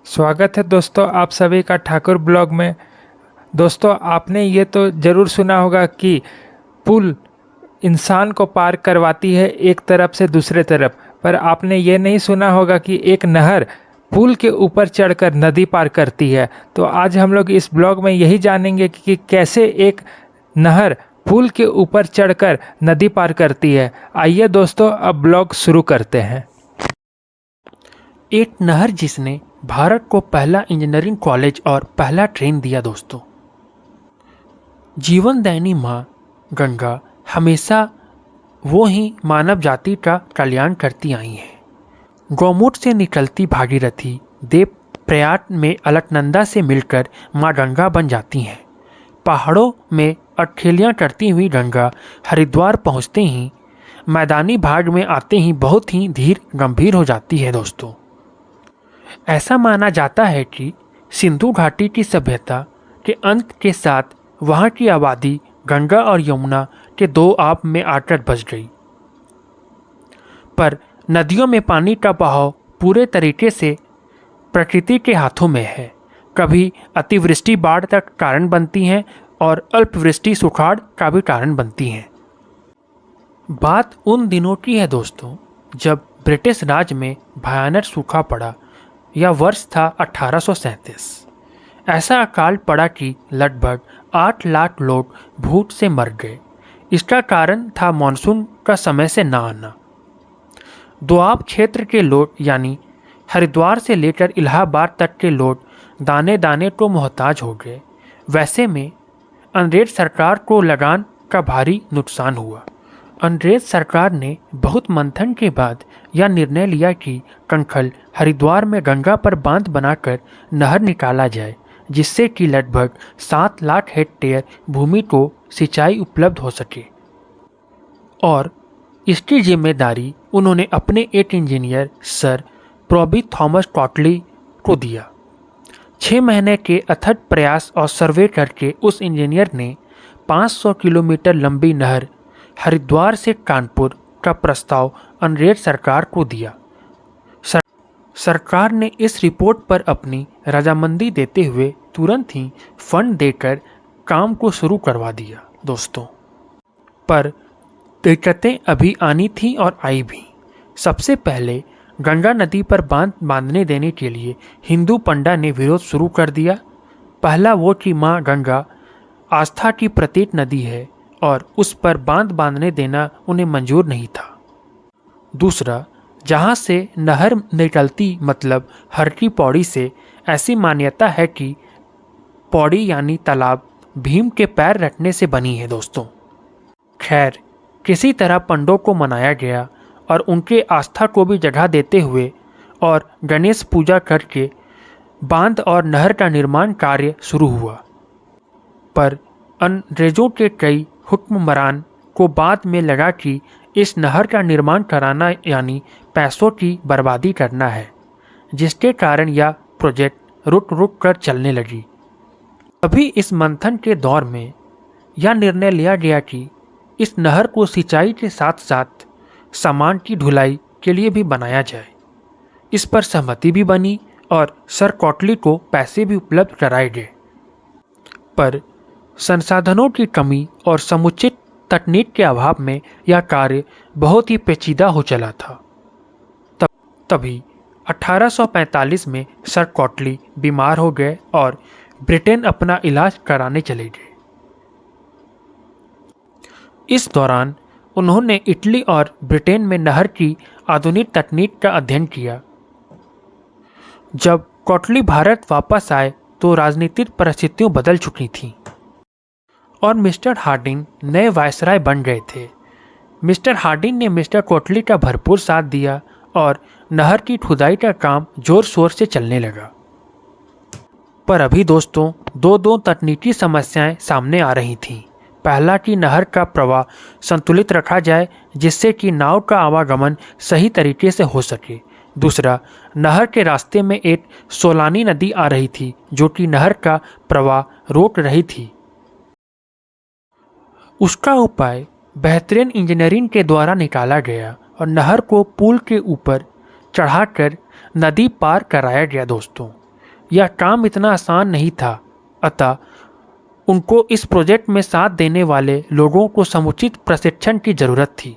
स्वागत है दोस्तों आप सभी का ठाकुर ब्लॉग में। दोस्तों आपने ये तो ज़रूर सुना होगा कि पुल इंसान को पार करवाती है एक तरफ से दूसरे तरफ, पर आपने ये नहीं सुना होगा कि एक नहर पुल के ऊपर चढ़कर नदी पार करती है। तो आज हम लोग इस ब्लॉग में यही जानेंगे कि कैसे एक नहर पुल के ऊपर चढ़कर नदी पार करती है। आइए दोस्तों अब ब्लॉग शुरू करते हैं। एक नहर जिसने भारत को पहला इंजीनियरिंग कॉलेज और पहला ट्रेन दिया। दोस्तों, जीवनदायिनी माँ गंगा हमेशा वो ही मानव जाति का कल्याण करती आई है। गौमूत्र से निकलती भागीरथी देव प्रयाग में अलकनंदा से मिलकर माँ गंगा बन जाती हैं। पहाड़ों में अटखेलियाँ करती हुई गंगा हरिद्वार पहुँचते ही मैदानी भाग में आते ही बहुत ही धीर गंभीर हो जाती है। दोस्तों, ऐसा माना जाता है कि सिंधु घाटी की सभ्यता के अंत के साथ वहाँ की आबादी गंगा और यमुना के दो आप में आकर बस गई। पर नदियों में पानी का बहाव पूरे तरीके से प्रकृति के हाथों में है। कभी अतिवृष्टि बाढ़ का कारण बनती हैं और अल्पवृष्टि सुखाड़ का भी कारण बनती हैं। बात उन दिनों की है दोस्तों, जब ब्रिटिश राज में भयानक सूखा पड़ा। यह वर्ष था 1837। ऐसा अकाल पड़ा कि लगभग 8 लाख लोग भूख से मर गए। इसका कारण था मानसून का समय से न आना। दोआब क्षेत्र के लोग यानी हरिद्वार से लेकर इलाहाबाद तक के लोग दाने दाने को मोहताज हो गए। वैसे में अंग्रेज सरकार को लगान का भारी नुकसान हुआ। अंग्रेज सरकार ने बहुत मंथन के बाद यह निर्णय लिया कि कंखल हरिद्वार में गंगा पर बांध बनाकर नहर निकाला जाए, जिससे कि लगभग 7 लाख हेक्टेयर भूमि को सिंचाई उपलब्ध हो सके। और इसकी जिम्मेदारी उन्होंने अपने एक इंजीनियर सर प्रॉबी थॉमस कॉटली को दिया। 6 महीने के अथक प्रयास और सर्वे करके उस इंजीनियर ने 500 किलोमीटर लंबी नहर हरिद्वार से कानपुर का प्रस्ताव अंग्रेज सरकार को दिया। सरकार ने इस रिपोर्ट पर अपनी रजामंदी देते हुए तुरंत ही फंड देकर काम को शुरू करवा दिया। दोस्तों, पर दिक्कतें अभी आनी थी और आई भी। सबसे पहले गंगा नदी पर बांध बांधने देने के लिए हिंदू पंडा ने विरोध शुरू कर दिया। पहला वो कि माँ गंगा आस्था की प्रतीक नदी है और उस पर बांध बांधने देना उन्हें मंजूर नहीं था। दूसरा, जहाँ से नहर निकलती मतलब हर की पौड़ी से ऐसी मान्यता है कि पौड़ी यानी तालाब भीम के पैर रखने से बनी है। दोस्तों, खैर किसी तरह पंडों को मनाया गया और उनके आस्था को भी जगह देते हुए और गणेश पूजा करके बांध और नहर का निर्माण कार्य शुरू हुआ। पर अंग्रेजों के कई हुक्मरान को बाद में लगा कि इस नहर का निर्माण कराना यानी पैसों की बर्बादी करना है, जिसके कारण यह प्रोजेक्ट रुक रुक कर चलने लगी। अभी इस मंथन के दौर में यह निर्णय लिया गया कि इस नहर को सिंचाई के साथ साथ सामान की ढुलाई के लिए भी बनाया जाए। इस पर सहमति भी बनी और सर कॉटली को पैसे भी उपलब्ध कराए गए। पर संसाधनों की कमी और समुचित तकनीक के अभाव में यह कार्य बहुत ही पेचीदा हो चला था। तभी 1845 में सर कॉटली बीमार हो गए और ब्रिटेन अपना इलाज कराने चले गए। इस दौरान उन्होंने इटली और ब्रिटेन में नहर की आधुनिक तकनीक का अध्ययन किया। जब कॉटली भारत वापस आए तो राजनीतिक परिस्थितियां बदल चुकी थीं और मिस्टर हार्डिंग नए वायसराय बन गए थे। मिस्टर हार्डिंग ने मिस्टर कॉटली का भरपूर साथ दिया और नहर की खुदाई का काम जोर शोर से चलने लगा। पर अभी दोस्तों दो तकनीकी समस्याएं सामने आ रही थीं। पहला कि नहर का प्रवाह संतुलित रखा जाए, जिससे कि नाव का आवागमन सही तरीके से हो सके। दूसरा, नहर के रास्ते में एक सोलानी नदी आ रही थी जो कि नहर का प्रवाह रोक रही थी। उसका उपाय बेहतरीन इंजीनियरिंग के द्वारा निकाला गया और नहर को पुल के ऊपर चढ़ाकर नदी पार कराया गया। दोस्तों, यह काम इतना आसान नहीं था, अतः उनको इस प्रोजेक्ट में साथ देने वाले लोगों को समुचित प्रशिक्षण की जरूरत थी।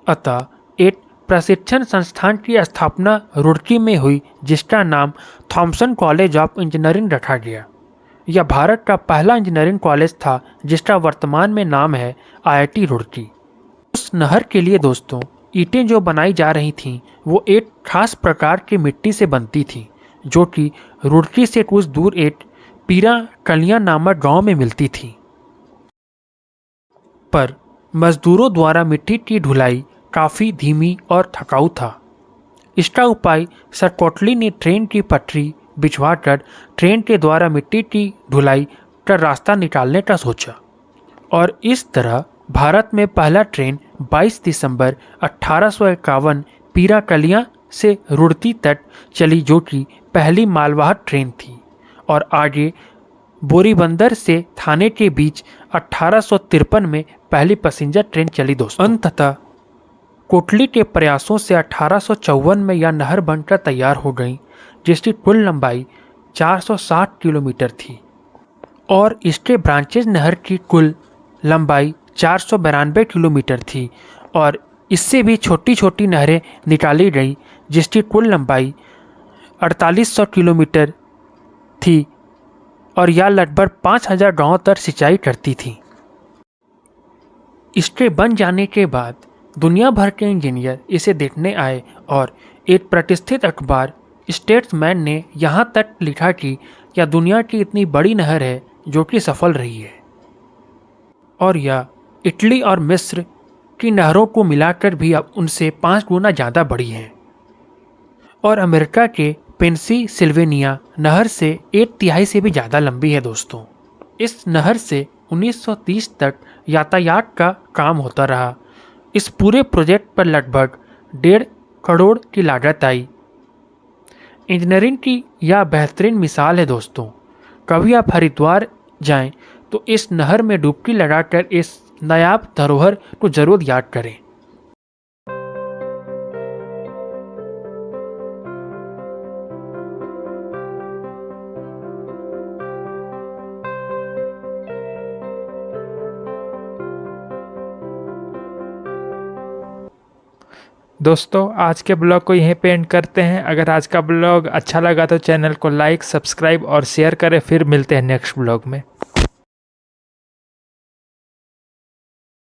अतः एक प्रशिक्षण संस्थान की स्थापना रुड़की में हुई, जिसका नाम थॉमसन कॉलेज ऑफ इंजीनियरिंग रखा गया। यह भारत का पहला इंजीनियरिंग कॉलेज था जिसका वर्तमान में नाम है IIT रुड़की। उस नहर के लिए दोस्तों ईंटें जो बनाई जा रही थीं वो एक खास प्रकार की मिट्टी से बनती थी, जो कि रुड़की से कुछ दूर एक पीरा कलियां नामक गांव में मिलती थी। पर मजदूरों द्वारा मिट्टी की ढुलाई काफ़ी धीमी और थकाऊ था। इसका उपाय सर कोटली ने ट्रेन की पटरी बिछवाकर ट्रेन के द्वारा मिट्टी की ढुलाई का रास्ता निकालने का सोचा, और इस तरह भारत में पहला ट्रेन 22 दिसंबर 1851 पीरा कलियां से रुड़की तक चली, जो कि पहली मालवाहक ट्रेन थी, और आगे बोरीबंदर से थाने के बीच 1853 में पहली पैसेंजर ट्रेन चली दोस्तों। अंततः कोटली के प्रयासों से 1854 में यह नहर बनकर तैयार हो गई, जिसकी कुल लंबाई 460 किलोमीटर थी, और इसके ब्रांचेज नहर की कुल लंबाई 492 किलोमीटर थी, और इससे भी छोटी छोटी नहरें निकाली गई जिसकी कुल लंबाई 4800 किलोमीटर थी, और यह लगभग 5000 गांवों तक सिंचाई करती थी। इसके बन जाने के बाद दुनिया भर के इंजीनियर इसे देखने आए, और एक प्रतिष्ठित अखबार स्टेट्समैन ने यहाँ तक लिखा कि यह दुनिया की इतनी बड़ी नहर है जो कि सफल रही है, और यह इटली और मिस्र की नहरों को मिलाकर भी अब उनसे 5 गुना ज़्यादा बड़ी है, और अमेरिका के पेंसिल्वेनिया नहर से 1/3 से भी ज़्यादा लंबी है दोस्तों। इस नहर से 1930 तक यातायात का काम होता रहा। इस पूरे प्रोजेक्ट पर लगभग 1.5 करोड़ की लागत आई। इंजीनियरिंग की यह बेहतरीन मिसाल है दोस्तों। कभी आप हरिद्वार जाएं तो इस नहर में डुबकी लगाकर इस नायाब धरोहर को जरूर याद करें। दोस्तों आज के ब्लॉग को यहीं पे एंड करते हैं। अगर आज का ब्लॉग अच्छा लगा तो चैनल को लाइक, सब्सक्राइब और शेयर करें। फिर मिलते हैं नेक्स्ट ब्लॉग में।